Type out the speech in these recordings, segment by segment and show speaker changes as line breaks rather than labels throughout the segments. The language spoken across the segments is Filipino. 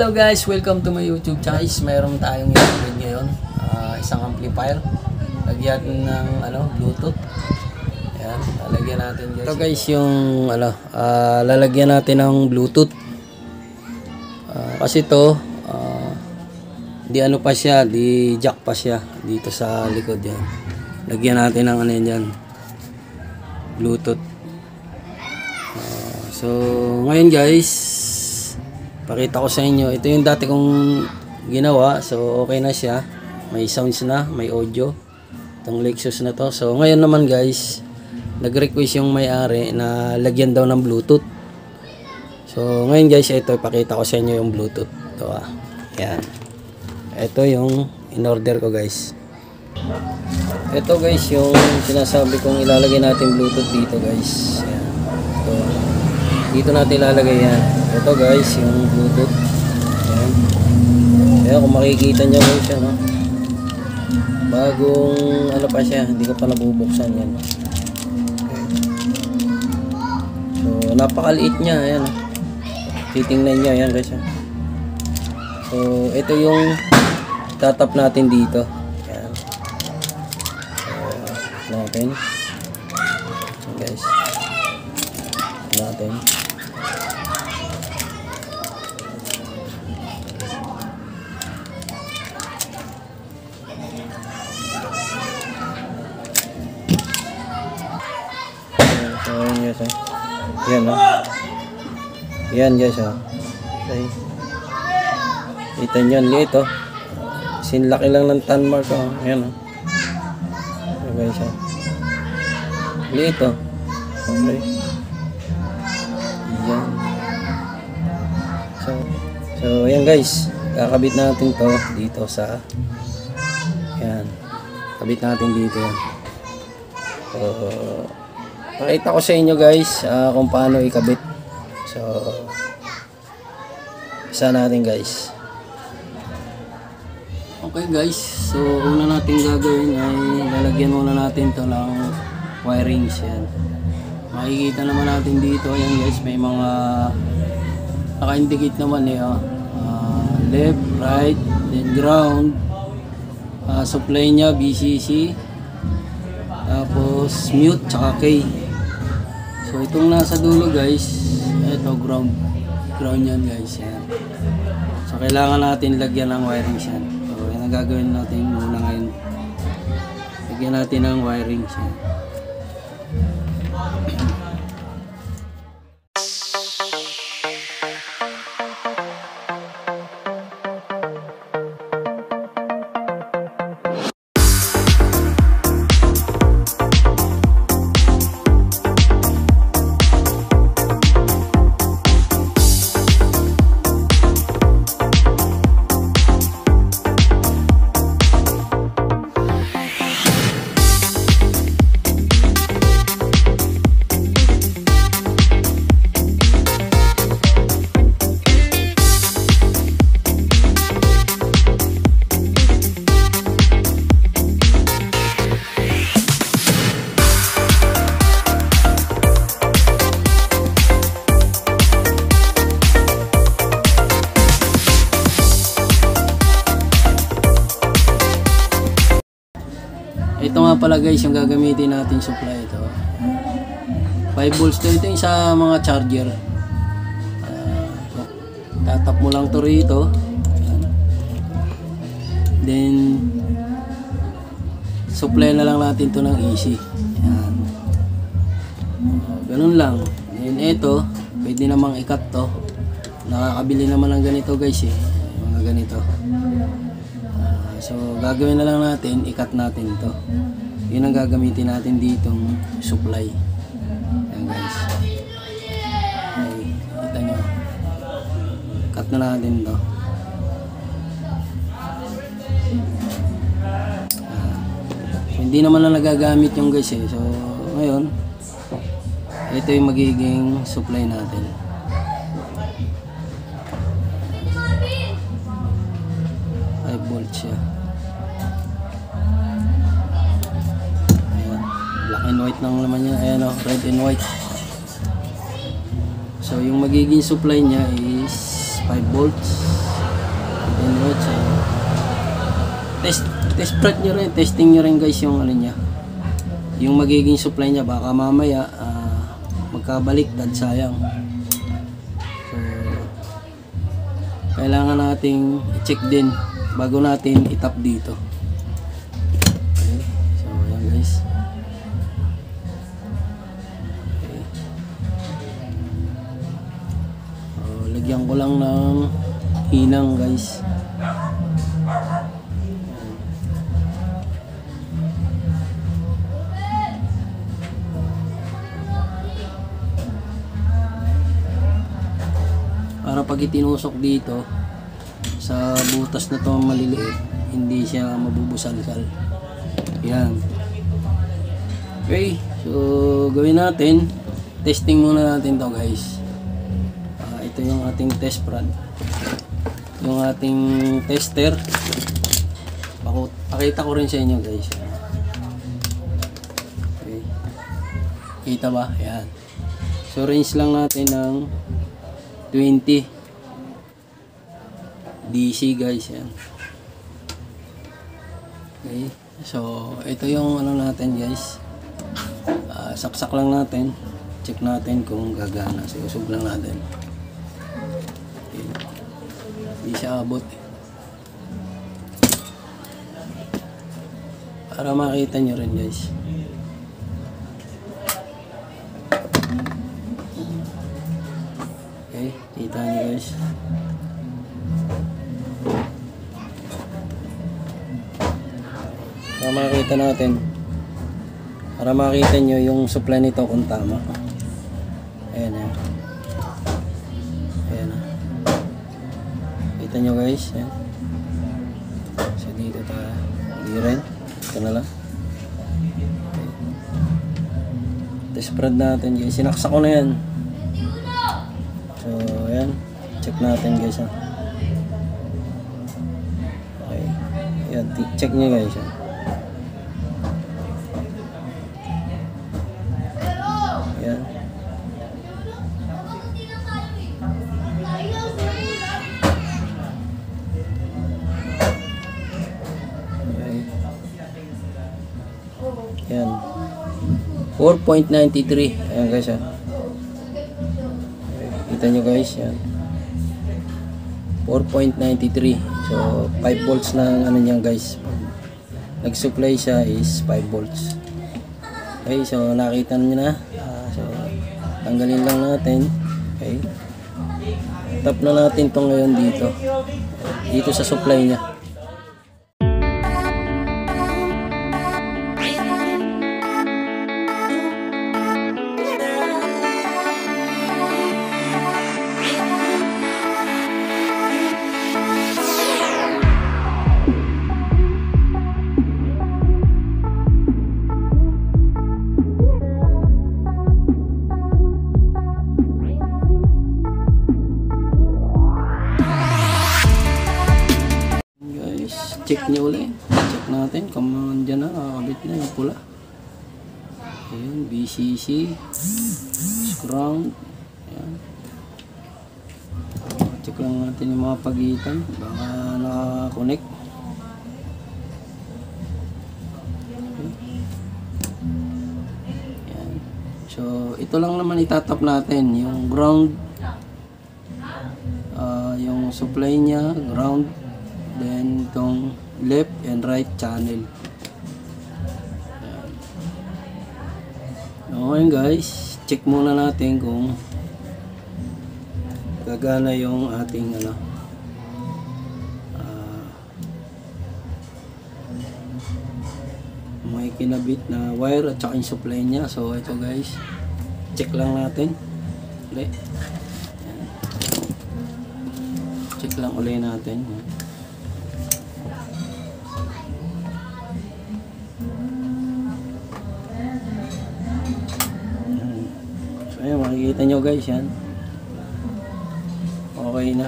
Hello guys, welcome to my YouTube guys. Mayroon tayong i-upload ngayon, isang amplifier. Lagyan ng Bluetooth. Ayan, lalagyan natin guys. Ito guys yung lalagyan natin ng Bluetooth. Kasi ito di pa siya, di jack pa siya dito sa likod yan. Lagyan natin ng yan, Bluetooth. So ngayon guys, pakita ko sa inyo, ito yung dati kong ginawa. So okay na siya, may sounds na, may audio itong Lexus na to. So ngayon naman guys, nag-request yung may-ari na lagyan daw ng Bluetooth. So ngayon guys, ito ipakita ko sa inyo yung Bluetooth. Ito yan, ito yung in-order ko guys. Ito guys yung sinasabi kong ilalagay natin Bluetooth dito guys. Ayan. Ito, dito natin ilalagay yan. Ito guys yung Bluetooth. Ayan. Ayan, kung makikita nyo guys yan, no? Bagong pa siya, hindi ko pa nabubuksan yan. Okay. So napakaliit niya. Ayan, titingnan nyo yan guys. So ito yung tatap natin dito. Ayan. So natin guys natin. So ayan guys, yan yan guys, okay. Kita nyo yan, liit sinlaki lang ng tan mark ayan okay guys, liit okay. Yan. So ayan guys, kakabit natin to dito sa yan, kabit natin dito yan. So pakita ko sa inyo guys kung paano ikabit. So isa natin guys. Okay guys, so una natin gagawin ay lalagyan muna natin to ng wirings yan. Makikita naman natin dito, ayan guys, may mga naka-indicate naman left, right, then ground, supply nya BCC, tapos mute tsaka K. So itong nasa dulo guys, ito ground yan guys, yan. So kailangan natin lagyan ng wirings yan. So yan ang gagawin natin muna ngayon, lagyan natin ng wirings yan. Ito nga pala guys yung gagamitin natin supply. Ito 5 volts to, ito yung sa mga charger. Tatap mo lang to rito, then supply na lang natin to ng AC. Yan. Ganun lang. Then ito pwede namang i-cut to. Nakakabili naman ng ganito guys mga ganito. So gagawin na lang natin, i-cut natin ito. Yun ang gagamitin natin ditong supply. Ayan guys. Okay, kita nyo. Cut na natin ito. So, hindi naman na nagagamit yung guys So ngayon, ito yung magiging supply natin. 5 volts siya. Ayan, black and white lang naman yan. Ayan red and white. So yung magiging supply niya is 5 volts. nanonood. So, test prod nyo rin, testing nyo rin guys yung ano niya, yung magiging supply niya. Baka mamaya magkabaliktad, sayang. So, kailangan nating i-check din bago natin itap dito. Okay. So ayan guys. Okay. So, lagyan ko lang ng hinang guys. Para pag itinusok dito sa butas na to maliliit, hindi siya mabubusal-sal. Yan. Okay, so gawin natin, testing muna natin to guys. Ito yung ating test prod, yung ating tester. Pakita ko rin sa inyo guys. Okay. Kita ba? Yan. So range lang natin ng 20 DC guys, yan. Okay, so ito yung ano natin guys. Saksak lang natin, check natin kung gagana. So usog lang natin. Okay. Hindi siya abot para makita nyo rin guys. Okay, kita nyo guys. Para makita natin, para makita nyo yung supply nito kung tama. Ayan na. Ayan na. Kita nyo guys. Ayan. So dito tayo. Hindi rin. Ito na lang. Okay. Test spread natin guys. Sinaksak ko na yan. So ayan. Check natin guys ha. Okay. Ayan. Check nyo guys ha. Ayan. Ayan. 4.93. Ayan guys ha. Kita nyo guys yan. 4.93. So 5 volts na ano niyan guys. Nag-supply siya is 5 volts. Okay, so nakita nyo na. So tanggalin lang natin. Okay. Tap na natin to ngayon dito sa supply niya. Check nyo ulit. Check natin kung dyan na nakakabit na yung pula. Ayan, BCC ground. Ayan. Check lang natin yung mga pagitan, baka nakakonect. Okay. Ayan. So ito lang naman itatap natin, yung ground, yung supply nya ground, then itong left and right channel. Okay guys, check muna natin kung gagana yung ating ano, may kinabit na wire at saka yung supply nya. So ito guys, check lang natin ulit. Check lang ulit natin. Ayan, makikita nyo guys yan. Okay na.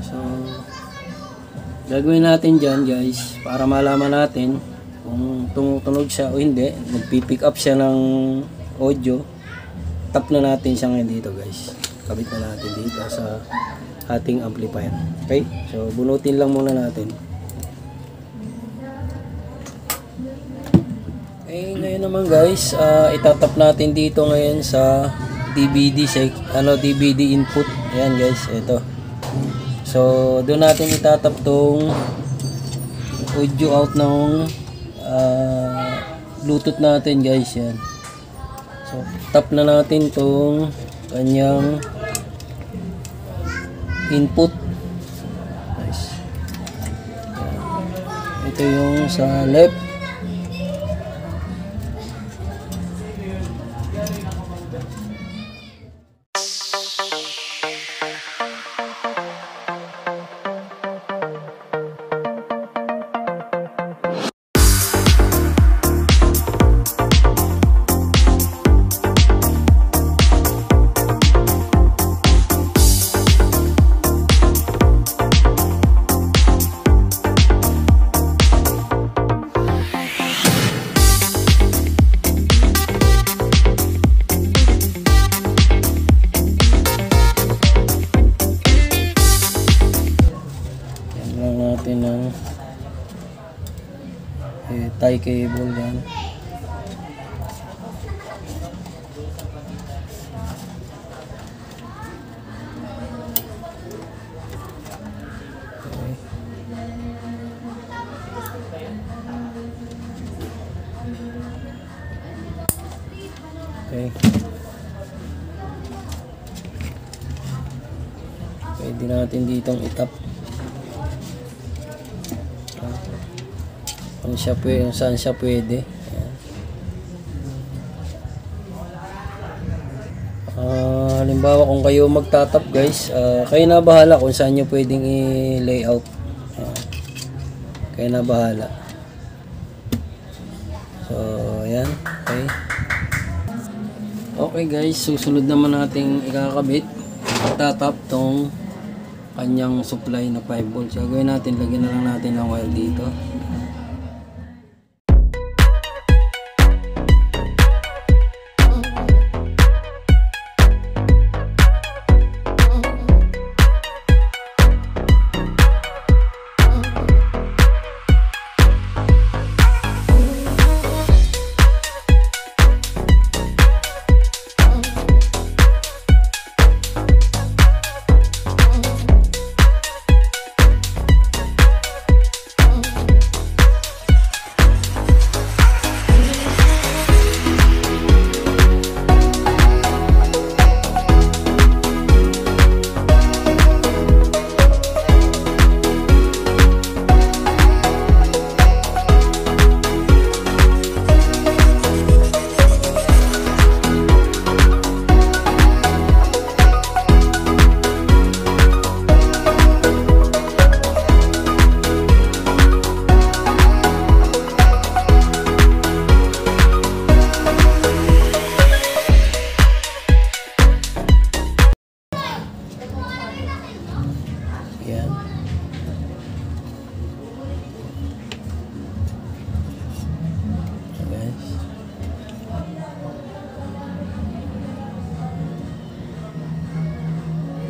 So gagawin natin dyan guys, para malaman natin kung tumutunog siya o hindi. Magpipick up siya ng audio. Tap na natin siya ngayon dito guys. kabit na natin dito sa ating amplifier. Okay, so bunutin lang muna natin. Okay, ngayon naman guys, itatap natin dito ngayon sa DVD DVD input. Ayan guys, ito. So doon natin itatap tong audio out ng Bluetooth natin guys, yan. So tap na natin tong kanyang input. Nice. Ito yung sa left. Ng tie cable yan. Okay. Pwede natin ditong itap kung saan siya pwede. Halimbawa kung kayo magtatap guys, kayo na bahala kung saan nyo pwedeng i-layout. Kayo na bahala. So ayan. Okay. Okay guys, susunod naman nating ikakabit, tatap tong kanyang supply na 5 volts. So gawin natin, lagyan na lang natin ng wire dito. Yan. Guys.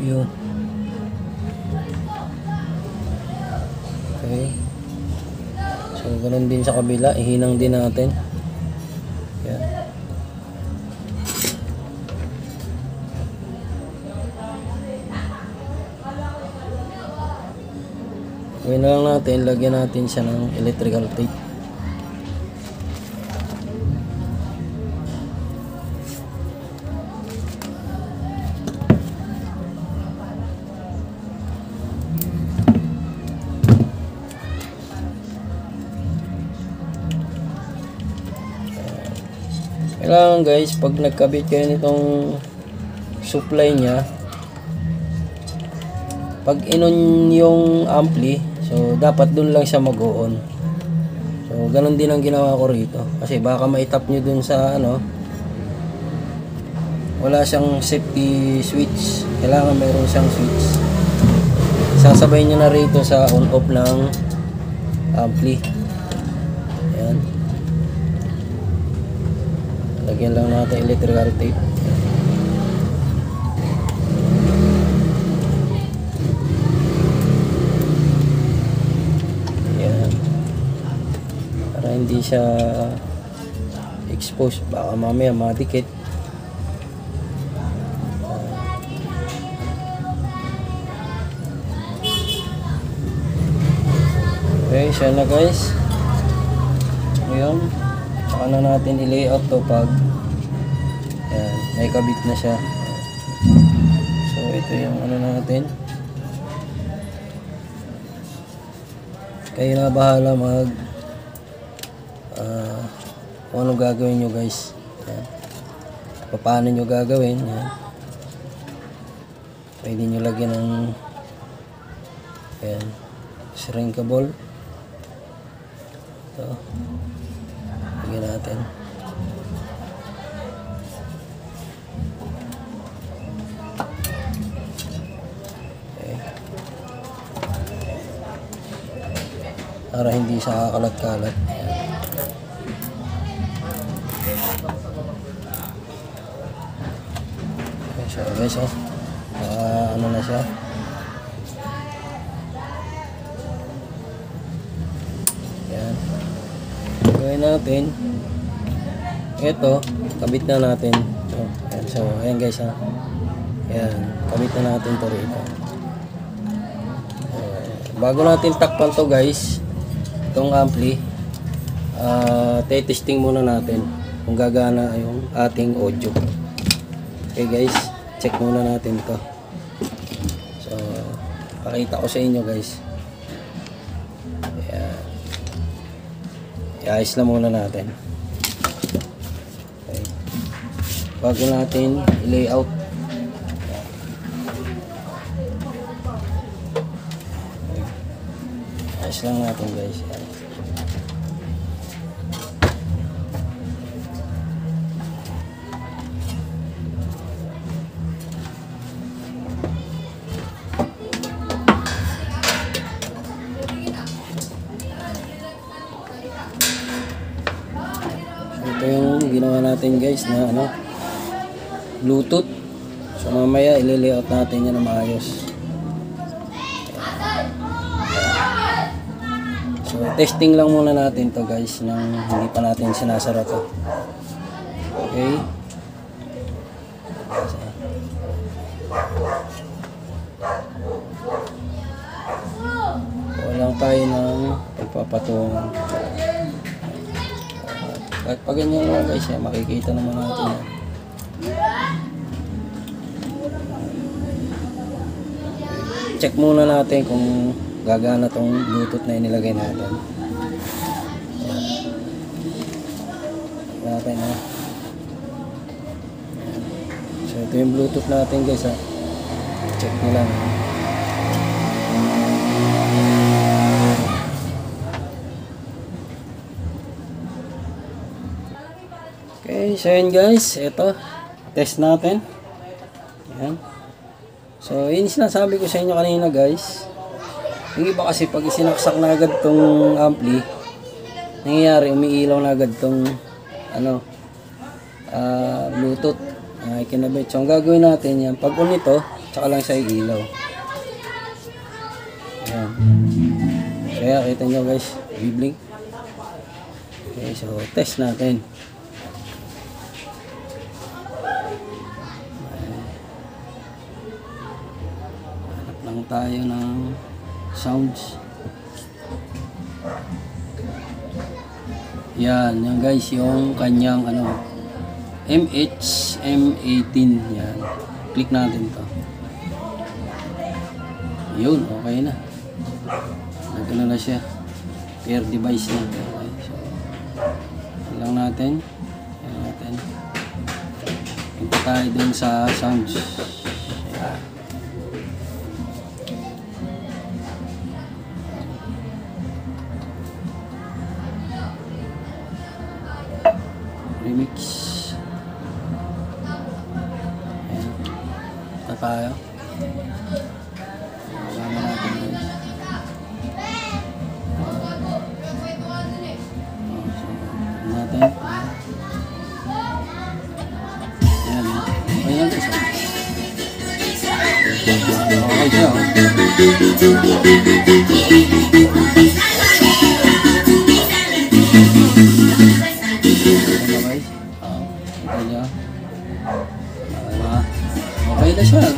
Yun. Okay. So, ganun din sa kabila. Ihinang din natin. Yan. Gawin na lang natin, lagyan natin siya ng electrical tape. Kailangan guys, pag nagkabit kayo nitong supply niya, pag inon yung ampli, so dapat dun lang siya mag-on. So ganun din ang ginawa ko rito, kasi baka maitap nyo dun sa wala siyang safety switch, kailangan mayroon siyang switch. Sasabay nyo na rito sa on off ng ampli. Ayan, lagyan lang natin electrical tape. hindi siya exposed, baka mamaya madikit. Okay, siya na guys. Ngayon, saka na natin i-layout to pag yan, may kabit na siya. So ito yung ano natin. Kayo na bahala mag kung ano gagawin nyo guys. Yan. Paano nyo gagawin. Yan. Pwede nyo lagyan ng yan, shrinkable. Ito. Lagyan natin. Okay. Para hindi siya kakalat-kalat. Okay, so guys, ano na siya. Yan. Gawin natin. Ito, kabit na natin. So, ayan guys ha. Ayan, kabit na natin ito rito. Bago natin takpan to guys, itong ampli, testing muna natin kung gagana yung ating audio. Okay guys, check muna natin to. So, pakita ko sa inyo guys. Ayan. I-ayos lang muna natin. Okay. Bago natin i-layout. Okay. Ayos lang natin guys. Ayan. Ito yung ginawa natin guys na ano, Bluetooth. So mamaya i-layout natin yan na maayos. So testing lang muna natin to guys, nang hindi pa natin sinasara to. Okay. Walang tayo ng pagpapatungan. At pag ganyan lang guys, makikita naman natin yan. Check muna natin kung gagana tong Bluetooth na inilagay natin. Natin ha. So ito yung Bluetooth natin guys ha. Check nyo lang. Okay, so yun guys, ito test natin. Ayan. So yun sinasabi ko sa inyo kanina guys. Yung iba kasi pag isinaksak na agad tong ampli, nangyayari umiilaw na agad tong ano, Bluetooth kinabit. So ang gagawin natin yan, pag on ito, tsaka lang siya ilaw. Ayan. Kaya kita nyo guys, biblink. Okay, so test natin. Tayo ng sounds. Yan guys, yung kanyang ano, MHM18. Yan. Click natin to. Yun, okay na. Nagano na siya. Pair device na. Okay, so, lang natin. Yan natin. Punta tayo dun sa sounds. Yan. Remix. Ayan. Ito tayo. Lama natin guys. Natin. Ayan. Okay lang guys. Okay siya.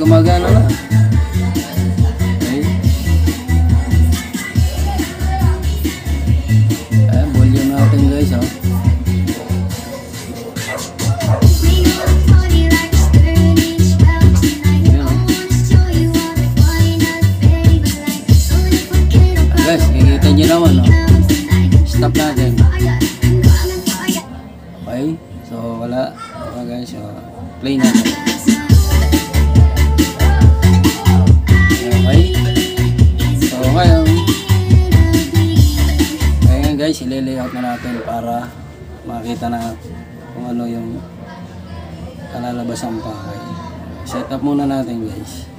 gumagana na. Okay. Ayan, volume natin guys, oh. Guys, kikita nyo naman, no? Stop natin. Okay, so wala. Okay guys, so play natin. Okay. So ngayon guys, i-layout na natin para makita na kung ano yung kalalabasan pa. Okay. Set up muna natin guys.